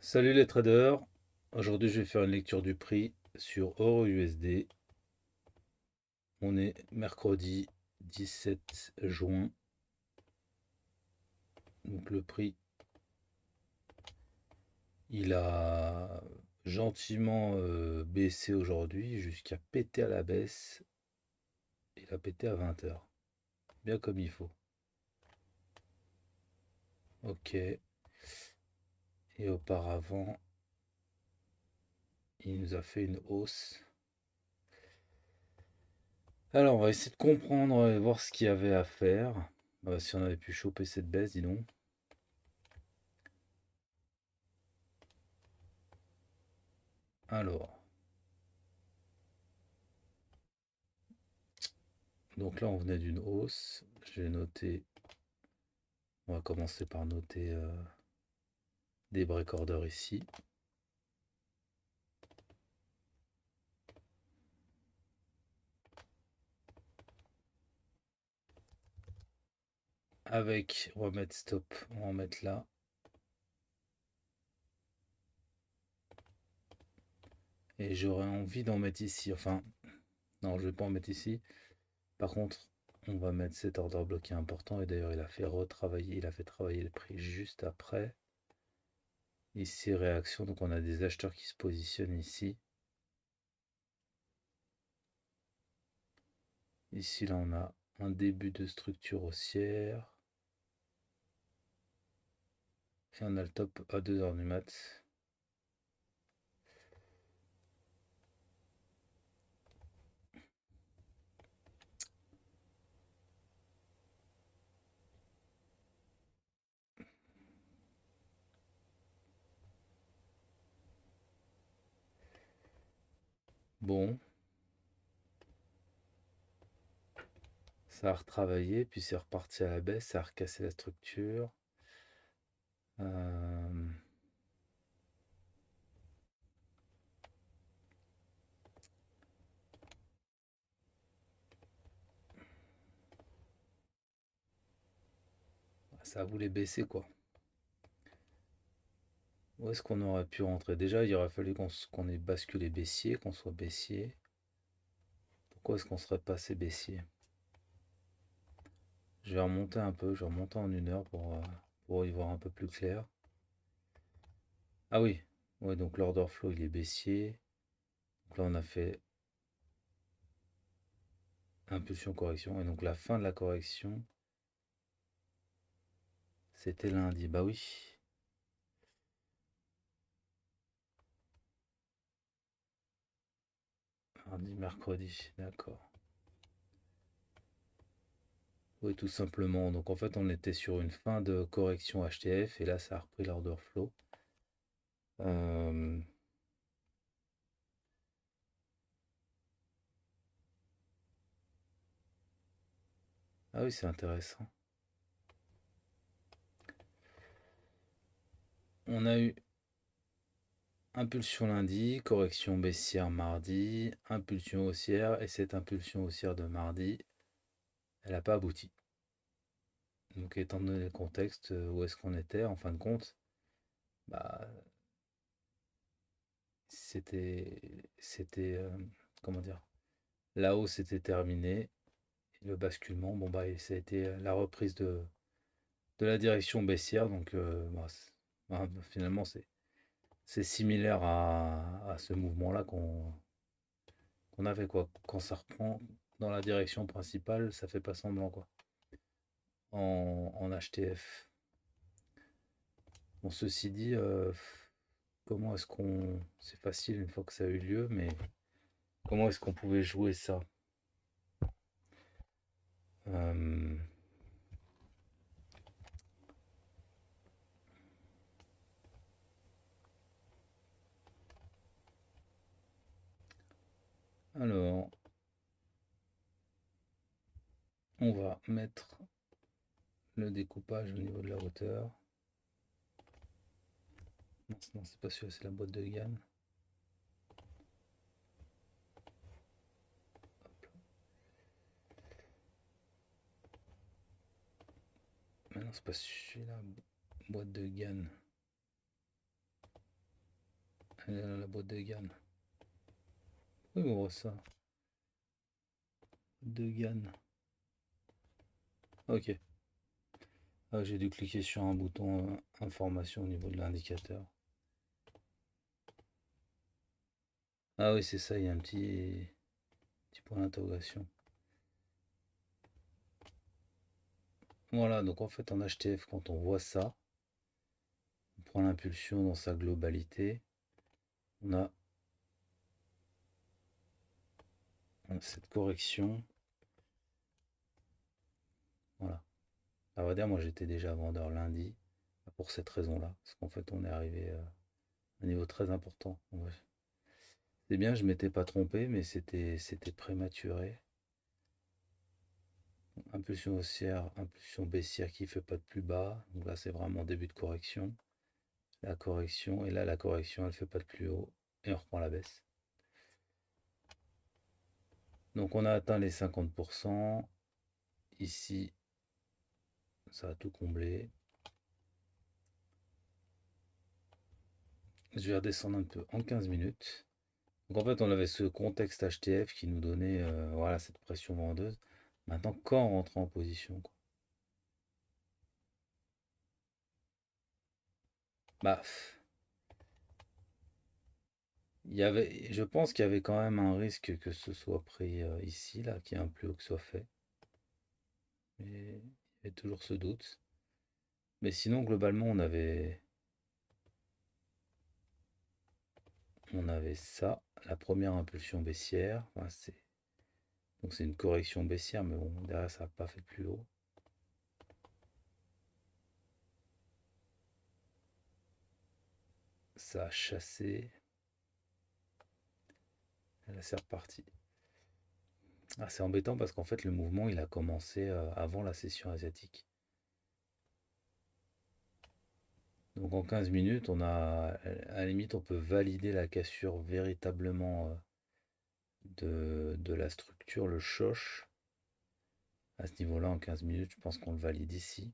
Salut les traders, aujourd'hui je vais faire une lecture du prix sur Euro USD. On est mercredi 17 juin, donc le prix il a gentiment baissé aujourd'hui jusqu'à péter à la baisse. Il a pété à 20 heures, bien comme il faut. Ok, et auparavant il nous a fait une hausse. Alors on va essayer de comprendre et voir ce qu'il y avait à faire. Si on avait pu choper cette baisse, dis donc. Alors, donc là, on venait d'une hausse. J'ai noté, on va commencer par noter des break orders ici. Avec, on va mettre stop, on va en mettre là. Et j'aurais envie d'en mettre ici. Enfin, non, je vais pas en mettre ici. Par contre, on va mettre cet order bloqué important. Et d'ailleurs, il a fait retravailler, il a fait travailler le prix juste après. Ici, réaction. Donc, on a des acheteurs qui se positionnent ici. Ici, là, on a un début de structure haussière. Et on a le top à 2 heures du mat. Bon, ça a retravaillé, puis c'est reparti à la baisse, ça a recassé la structure. Euh, Ça voulait baisser quoi. Où est-ce qu'on aurait pu rentrer? Déjà, il aurait fallu qu'on ait basculé baissier, qu'on soit baissier. Pourquoi est-ce qu'on serait passé baissier? Je vais remonter un peu, je vais remonter en 1 heure pour y voir un peu plus clair. Ah oui, ouais, donc l'order flow il est baissier. Donc là, on a fait impulsion correction. Et donc la fin de la correction, c'était lundi. Bah oui. Mardi, mercredi, d'accord. Oui, tout simplement. Donc en fait, on était sur une fin de correction HTF et là, ça a repris l'order flow. Euh, Ah oui, c'est intéressant. On a eu impulsion lundi, correction baissière mardi, impulsion haussière et cette impulsion haussière de mardi, elle n'a pas abouti. Donc étant donné le contexte, où est-ce qu'on était en fin de compte, bah c'était comment dire, la hausse était terminée, le basculement, bon bah ça a été la reprise de la direction baissière, donc finalement c'est similaire à ce mouvement-là qu'on avait quoi. Quand ça reprend dans la direction principale, ça fait pas semblant quoi. En HTF. Bon, ceci dit, comment est-ce qu'on. C'est facile une fois que ça a eu lieu, mais comment est-ce qu'on pouvait jouer ça? Euh, alors, on va mettre le découpage au niveau de la hauteur. Non, non, c'est pas sûr, c'est la boîte de gamme. Mais non, c'est pas celui-là. Boîte de Gann. Elle est dans la boîte de Gann. Oui, on voit ça. De Gann. Ok. Ah, j'ai dû cliquer sur un bouton information au niveau de l'indicateur. Ah oui, c'est ça, il y a un petit point d'interrogation. Voilà, donc en fait en HTF, quand on voit ça, on prend l'impulsion dans sa globalité. On a cette correction. Voilà. À vrai dire, moi j'étais déjà vendeur lundi pour cette raison-là. Parce qu'en fait, on est arrivé à un niveau très important. Ouais. C'est bien, je m'étais pas trompé, mais c'était prématuré. Impulsion haussière, impulsion baissière qui fait pas de plus bas. Donc là, c'est vraiment début de correction. La correction, et là, la correction, elle fait pas de plus haut. Et on reprend la baisse. Donc on a atteint les 50%. Ici, ça a tout comblé. Je vais redescendre un peu en 15 minutes. Donc en fait, on avait ce contexte HTF qui nous donnait voilà, cette pression vendeuse. Maintenant, quand on rentre en position, quoi. Bah, je pense qu'il y avait quand même un risque que ce soit pris ici, là, qu'il y ait un plus haut que soit fait. Mais il y a toujours ce doute. Mais sinon, globalement, on avait ça, la première impulsion baissière. Enfin, donc c'est une correction baissière, mais bon, derrière, ça n'a pas fait plus haut. Ça a chassé. Là, c'est reparti. Ah, c'est embêtant parce qu'en fait, le mouvement, il a commencé avant la session asiatique. Donc en 15 minutes, à la limite, on peut valider la cassure véritablement de la structure, le shosh. À ce niveau-là, en 15 minutes, je pense qu'on le valide ici.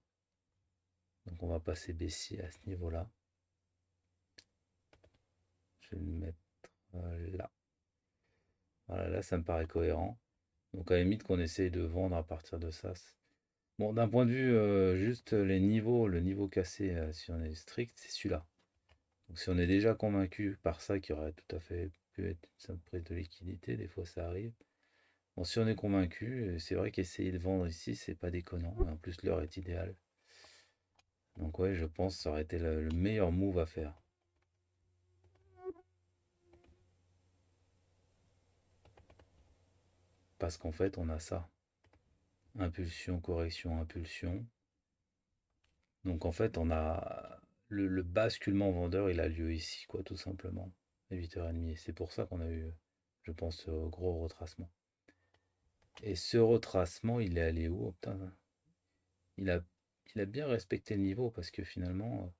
Donc on va passer baissier à ce niveau-là. Je vais le mettre là. Voilà, là, ça me paraît cohérent. Donc à la limite qu'on essaye de vendre à partir de ça. Bon, d'un point de vue juste les niveaux, le niveau cassé, si on est strict, c'est celui-là. Donc si on est déjà convaincu par ça qu'il aurait tout à fait pu être une simple prise de liquidité, des fois ça arrive. Bon, si on est convaincu, c'est vrai qu'essayer de vendre ici, c'est pas déconnant. Et en plus, l'heure est idéale. Donc ouais, je pense que ça aurait été le meilleur move à faire. Parce qu'en fait, on a ça. Impulsion, correction, impulsion. Donc en fait, on a le basculement vendeur, il a lieu ici, quoi, tout simplement. À 8h30. C'est pour ça qu'on a eu, je pense, ce gros retracement. Et ce retracement, il est allé où? Oh, putain, il a, il a bien respecté le niveau parce que finalement,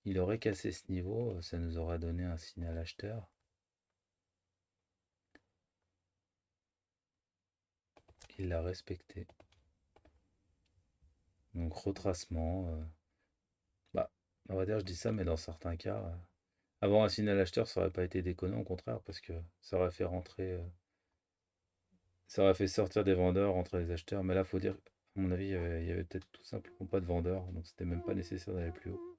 il aurait cassé ce niveau, ça nous aurait donné un signal acheteur. Il l'a respecté. Donc retracement. Bah, on va dire, je dis ça, mais dans certains cas, avoir un signal acheteur, ça aurait pas été déconnant, au contraire, parce que ça aurait fait rentrer, ça aurait fait sortir des vendeurs, rentrer les acheteurs. Mais là, faut dire, à mon avis, il y avait peut-être tout simplement pas de vendeurs, donc c'était même pas nécessaire d'aller plus haut.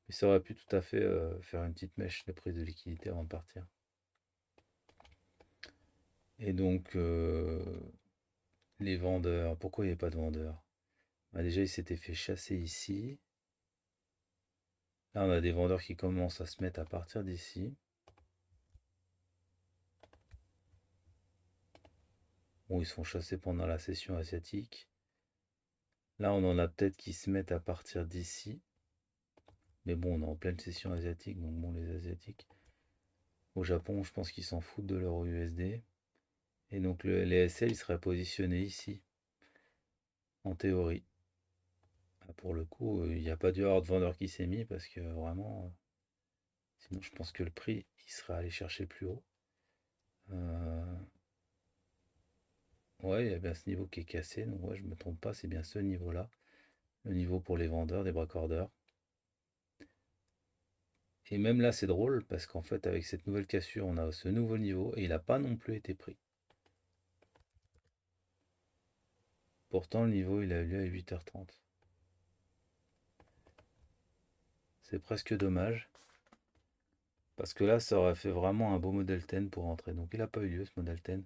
Mais ça aurait pu tout à fait faire une petite mèche de prise de liquidité avant de partir. Et donc, les vendeurs, pourquoi il n'y avait pas de vendeurs? Bah, déjà, ils s'étaient fait chasser ici. Là, on a des vendeurs qui commencent à se mettre à partir d'ici. Bon, ils sont chassés pendant la session asiatique. Là, on en a peut-être qui se mettent à partir d'ici. Mais bon, on est en pleine session asiatique, donc bon, les Asiatiques. Au Japon, je pense qu'ils s'en foutent de l'euro USD. Et donc, les SL, ils seraient positionnés ici, en théorie. Ah, pour le coup, il n'y a pas dû y avoir de vendeur qui s'est mis parce que vraiment, sinon, je pense que le prix, il serait allé chercher plus haut. Euh, Ouais, il y a bien ce niveau qui est cassé, donc ouais, je me trompe pas, c'est bien ce niveau-là. Le niveau pour les vendeurs, des braqueurs. Et même là, c'est drôle parce qu'en fait, avec cette nouvelle cassure, on a ce nouveau niveau et il n'a pas non plus été pris. Pourtant, le niveau, il a eu lieu à 8h30. C'est presque dommage parce que là, ça aurait fait vraiment un beau modèle 10 pour rentrer. Donc, il n'a pas eu lieu ce modèle 10.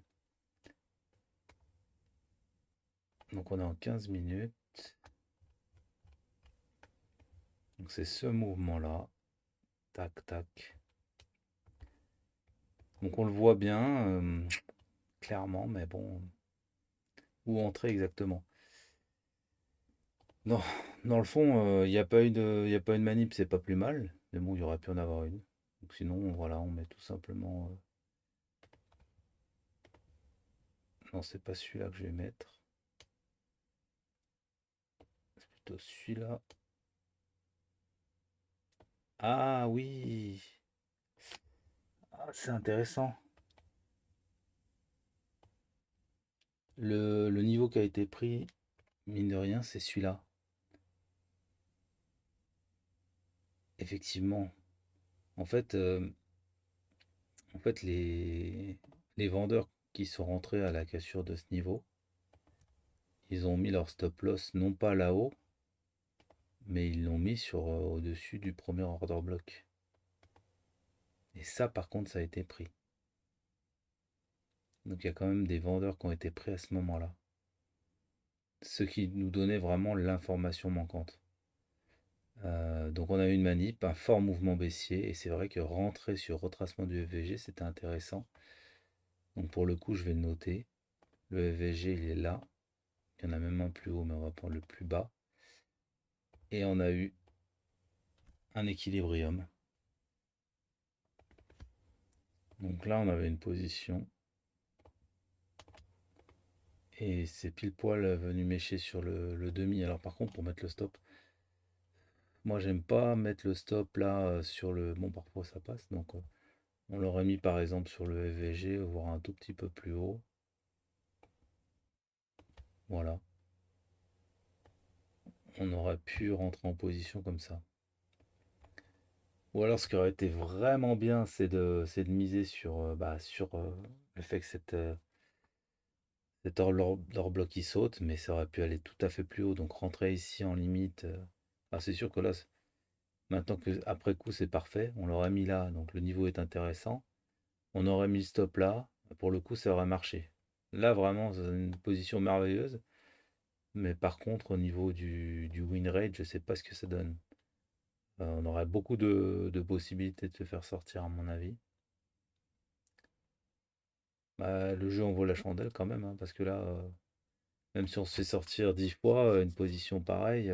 Donc, on est en 15 minutes. Donc, c'est ce mouvement-là. Tac, tac. Donc, on le voit bien, clairement, mais bon, où entrer exactement? Non, dans le fond, il n'y a pas eu y a pas eu de manip, c'est pas plus mal. Mais bon, il y aurait pu en avoir une. Donc sinon, voilà, on met tout simplement. Non, c'est pas celui-là que je vais mettre. C'est plutôt celui-là. Ah oui! Ah, c'est intéressant. Le niveau qui a été pris, mine de rien, c'est celui-là. Effectivement. En fait, euh, en fait, les vendeurs qui sont rentrés à la cassure de ce niveau, ils ont mis leur stop loss non pas là-haut, mais ils l'ont mis sur au-dessus du premier order block. Et ça, par contre, ça a été pris. Donc il y a quand même des vendeurs qui ont été pris à ce moment-là. Ce qui nous donnait vraiment l'information manquante. Donc on a eu une manip, un fort mouvement baissier, et c'est vrai que rentrer sur retracement du FVG, c'était intéressant. Donc pour le coup, je vais le noter. Le FVG, il est là. Il y en a même un plus haut, mais on va prendre le plus bas. Et on a eu un équilibrium. Donc là, on avait une position. Et c'est pile poil venu mécher sur le demi. Alors par contre, pour mettre le stop, moi j'aime pas mettre le stop là sur le... Bon, parfois ça passe. Donc on l'aurait mis par exemple sur le FVG, voire un tout petit peu plus haut. Voilà. On aurait pu rentrer en position comme ça. Ou alors ce qui aurait été vraiment bien, c'est de miser sur le fait que cet hors bloc qui saute, mais ça aurait pu aller tout à fait plus haut. Donc rentrer ici en limite. Ah, c'est sûr que là, maintenant que après coup c'est parfait, on l'aurait mis là, donc le niveau est intéressant. On aurait mis le stop là, pour le coup ça aurait marché. Là vraiment c'est une position merveilleuse, mais par contre au niveau du win rate, je sais pas ce que ça donne. On aurait beaucoup de possibilités de se faire sortir à mon avis. Bah, le jeu en vaut la chandelle quand même, hein, parce que là, même si on se fait sortir 10 fois, une position pareille,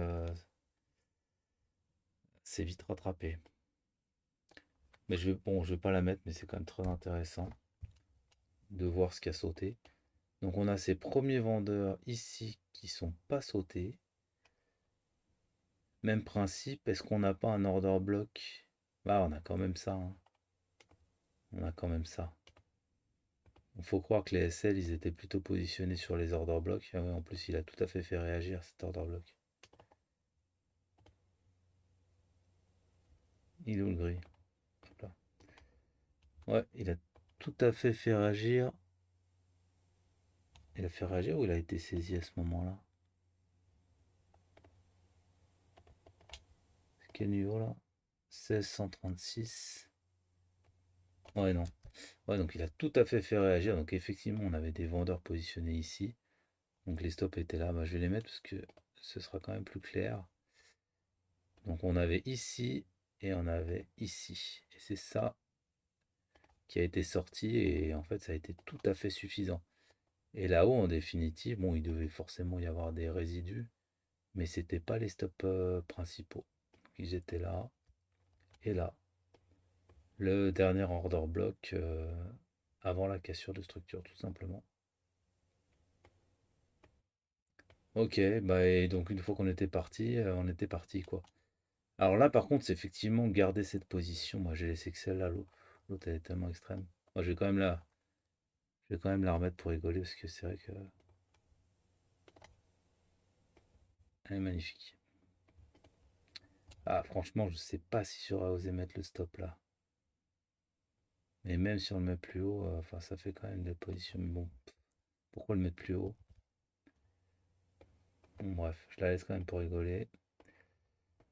c'est vite rattrapé. Mais bon, je vais pas la mettre, mais c'est quand même très intéressant de voir ce qui a sauté. Donc on a ces premiers vendeurs ici qui sont pas sautés. Même principe, est-ce qu'on n'a pas un order block? Bah on a quand même ça, hein. On a quand même ça. Il faut croire que les SL ils étaient plutôt positionnés sur les order blocks. Ah ouais, en plus il a tout à fait fait réagir cet order block. Il est où le gris? Hop là. Ouais, il a tout à fait réagir. Il a fait réagir ou il a été saisi à ce moment-là? C'est quel niveau là? 1636. Ouais non. Ouais, donc il a tout à fait réagir. Donc effectivement, on avait des vendeurs positionnés ici. Donc les stops étaient là. Bah, je vais les mettre parce que ce sera quand même plus clair. Donc on avait ici et on avait ici. Et c'est ça qui a été sorti et en fait ça a été tout à fait suffisant. Et là-haut, en définitive, bon, il devait forcément y avoir des résidus, mais c'était pas les stops principaux. Donc, ils étaient là et là. Le dernier order block avant la cassure de structure, tout simplement. Ok, bah et donc une fois qu'on était parti, on était parti quoi. Alors là par contre c'est effectivement garder cette position. Moi j'ai laissé que celle-là, l'autre elle est tellement extrême. Moi je vais quand même la remettre pour rigoler parce que c'est vrai que elle est magnifique. Ah, franchement, je sais pas si j'aurais osé mettre le stop là. Mais même si on le met plus haut, enfin, ça fait quand même des positions. Mais bon, pourquoi le mettre plus haut? Bon, bref, je la laisse quand même pour rigoler.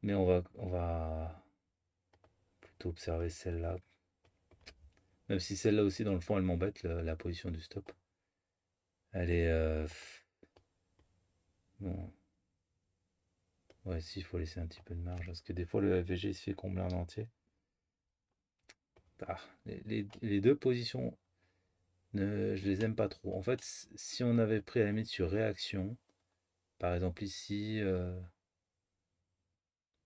Mais on va plutôt observer celle-là. Même si celle-là aussi, dans le fond, elle m'embête, la position du stop. Elle est... bon, ouais, si, il faut laisser un petit peu de marge. Parce que des fois, le FVG, il se fait combler en entier. Ah, les deux positions, je les aime pas trop. En fait, si on avait pris à la limite sur réaction, par exemple ici,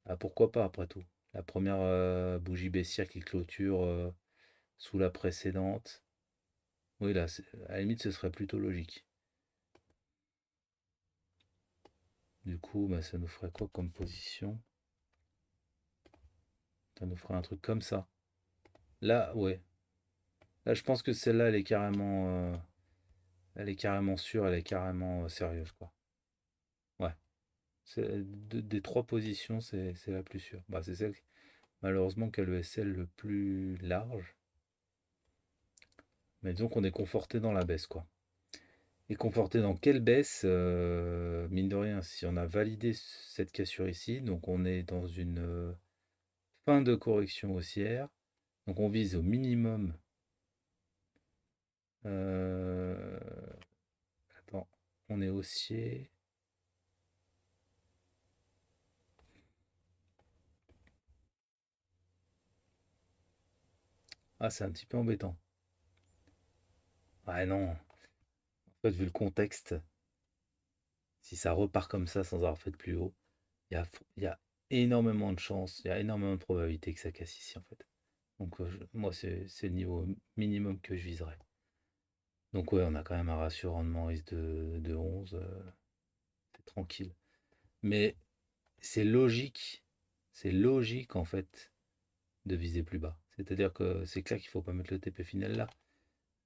ah, pourquoi pas après tout. La première bougie baissière qui clôture sous la précédente. Oui, là, à la limite, ce serait plutôt logique. Du coup, bah, ça nous ferait quoi comme position? Ça nous ferait un truc comme ça. Là, ouais. Là, je pense que celle-là, elle est carrément sûre, elle est carrément sérieuse, quoi. Ouais. Des trois positions, c'est la plus sûre. Bah, c'est celle, malheureusement, qui a le SL le plus large. Mais disons qu'on est conforté dans la baisse, quoi. Et conforté dans quelle baisse? Mine de rien, si on a validé cette cassure ici, donc on est dans une fin de correction haussière. Donc on vise au minimum. euh, Attends, on est haussier. Ah, c'est un petit peu embêtant. Ah non, en fait, vu le contexte, si ça repart comme ça sans avoir fait de plus haut, il y a énormément de chances, il y a énormément de probabilités que ça casse ici, en fait. Donc, moi, c'est le niveau minimum que je viserais. Donc, ouais, on a quand même un ratio rendement risque de 11. C'est tranquille. Mais c'est logique, c'est logique, en fait, de viser plus bas. C'est-à-dire que c'est clair qu'il ne faut pas mettre le TP final là.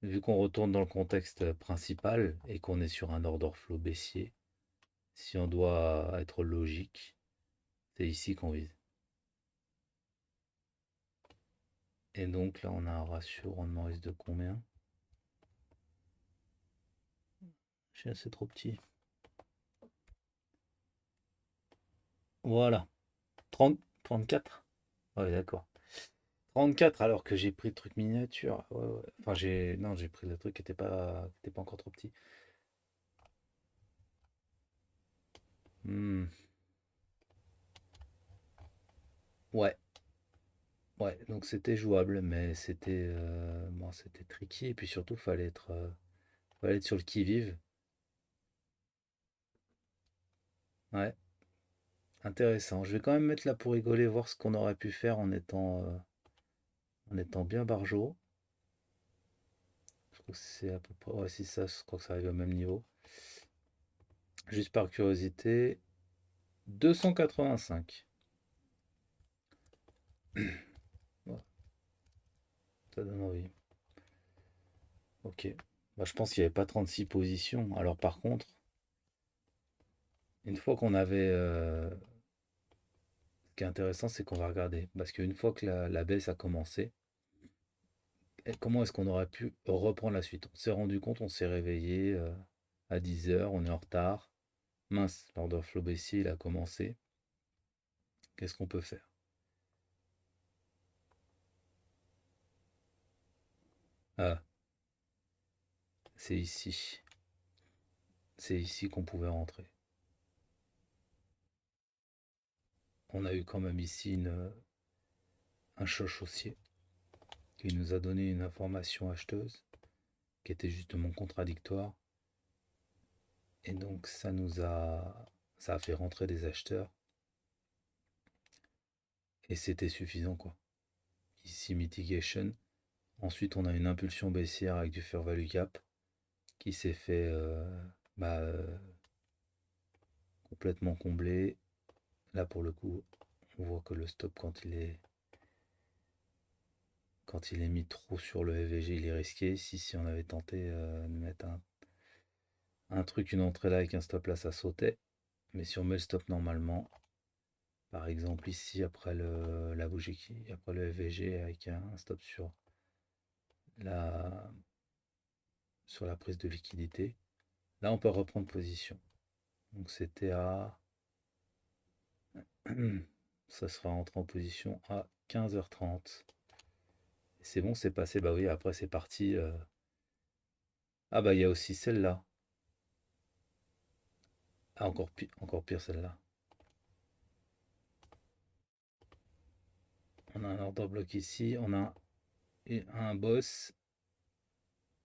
Vu qu'on retourne dans le contexte principal et qu'on est sur un order flow baissier, si on doit être logique, c'est ici qu'on vise. Et donc là, on a un ratio rendement risque de combien? C'est trop petit. Voilà. 30, 34. Ouais, d'accord. 34 alors que j'ai pris le truc miniature. Ouais, ouais. Enfin, non, j'ai pris le truc qui était pas encore trop petit. Hmm. Ouais, ouais. Donc c'était jouable, mais c'était tricky. Et puis surtout, fallait être sur le qui-vive. Ouais. Intéressant. Je vais quand même mettre là pour rigoler, voir ce qu'on aurait pu faire en étant bien barjot. Je trouve que c'est à peu près. Ouais, si ça, je crois que ça arrive au même niveau. Juste par curiosité. 285. Ouais, ça donne envie. Ok. Bah, je pense qu'il n'y avait pas 36 positions. Alors par contre, une fois qu'on avait. Ce qui est intéressant, c'est qu'on va regarder. Parce qu'une fois que la baisse a commencé, comment est-ce qu'on aurait pu reprendre la suite? On s'est rendu compte, on s'est réveillé à 10 heures, on est en retard. Mince, l'order flow baissier, il a commencé. Qu'est-ce qu'on peut faire? Ah, c'est ici. C'est ici qu'on pouvait rentrer. On a eu quand même ici un choc haussier qui nous a donné une information acheteuse qui était justement contradictoire. Et donc ça a fait rentrer des acheteurs. Et c'était suffisant quoi. Ici mitigation. Ensuite on a une impulsion baissière avec du fair value gap qui s'est fait bah, complètement combler. Là pour le coup, on voit que le stop quand il est mis trop sur le FVG, il est risqué. Si on avait tenté de mettre un truc, une entrée là avec un stop là, ça sautait. Mais si on met le stop normalement, Par exemple, ici, après la bougie après le FVG avec un stop la, sur la prise de liquidité. Là, on peut reprendre position. Donc, c'était à. Ça sera entré en position à 15h30. C'est bon, c'est passé. Bah oui, après, c'est parti. Ah, bah, il y a aussi celle-là. Ah, encore pire celle-là. On a un order block ici. On a un boss,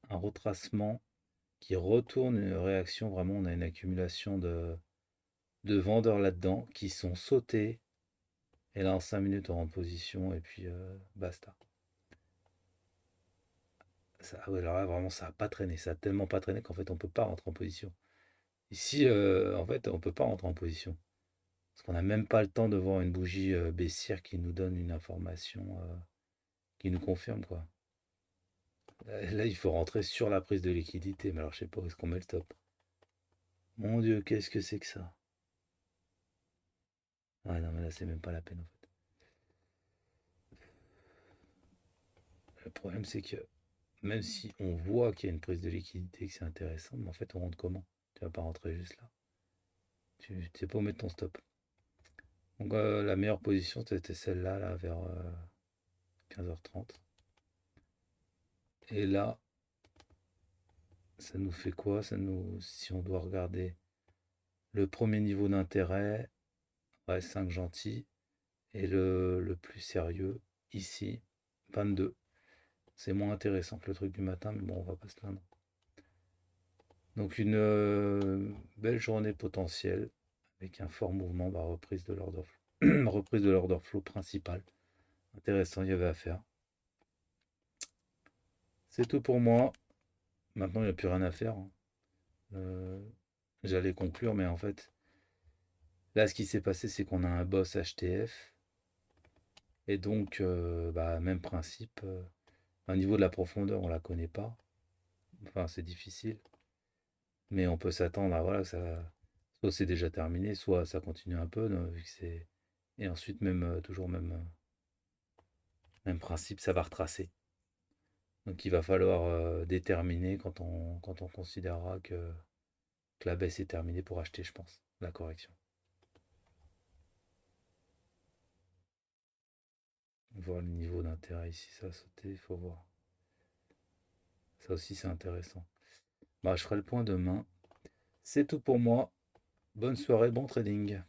un retracement qui retourne une réaction. Vraiment, on a une accumulation de vendeurs là-dedans qui sont sautés. Et là, en 5 minutes, on rentre en position et puis basta. Ça, ah ouais, alors là, vraiment, ça n'a pas traîné. Ça a tellement pas traîné qu'en fait, on peut pas rentrer en position. Ici, en fait, on peut pas rentrer en position. Parce qu'on n'a même pas le temps de voir une bougie baissière qui nous donne une information qui nous confirme, quoi. Là, il faut rentrer sur la prise de liquidité. Mais alors, je sais pas où est-ce qu'on met le stop. Mon Dieu, qu'est-ce que c'est que ça? Ah non, mais là, c'est même pas la peine, en fait. Le problème, c'est que même si on voit qu'il y a une prise de liquidité et que c'est intéressant, mais en fait, on rentre comment? Tu vas pas rentrer juste là. Tu sais pas où mettre ton stop. Donc, la meilleure position, c'était celle-là, là, vers 15h30. Et là, ça nous fait quoi? Si on doit regarder le premier niveau d'intérêt, ouais, 5 gentils. Et le plus sérieux, ici, 22. C'est moins intéressant que le truc du matin, mais bon, on va pas se plaindre. Donc une belle journée potentielle avec un fort mouvement, bah, reprise de l'order flow principal. Intéressant, il y avait à faire. C'est tout pour moi. Maintenant, il n'y a plus rien à faire, hein. Euh, J'allais conclure, mais en fait, là, ce qui s'est passé, c'est qu'on a un boss HTF. Et donc, bah, même principe. Au niveau de la profondeur, on la connaît pas. Enfin, c'est difficile. Mais on peut s'attendre à voilà, ça. Soit c'est déjà terminé, soit ça continue un peu, vu que c'est. Et ensuite, même toujours même principe, ça va retracer. Donc il va falloir déterminer quand on considérera que la baisse est terminée pour acheter, je pense, la correction. Voir le niveau d'intérêt ici, ça a sauté, il faut voir. Ça aussi, c'est intéressant. Bah, je ferai le point demain. C'est tout pour moi. Bonne soirée, bon trading.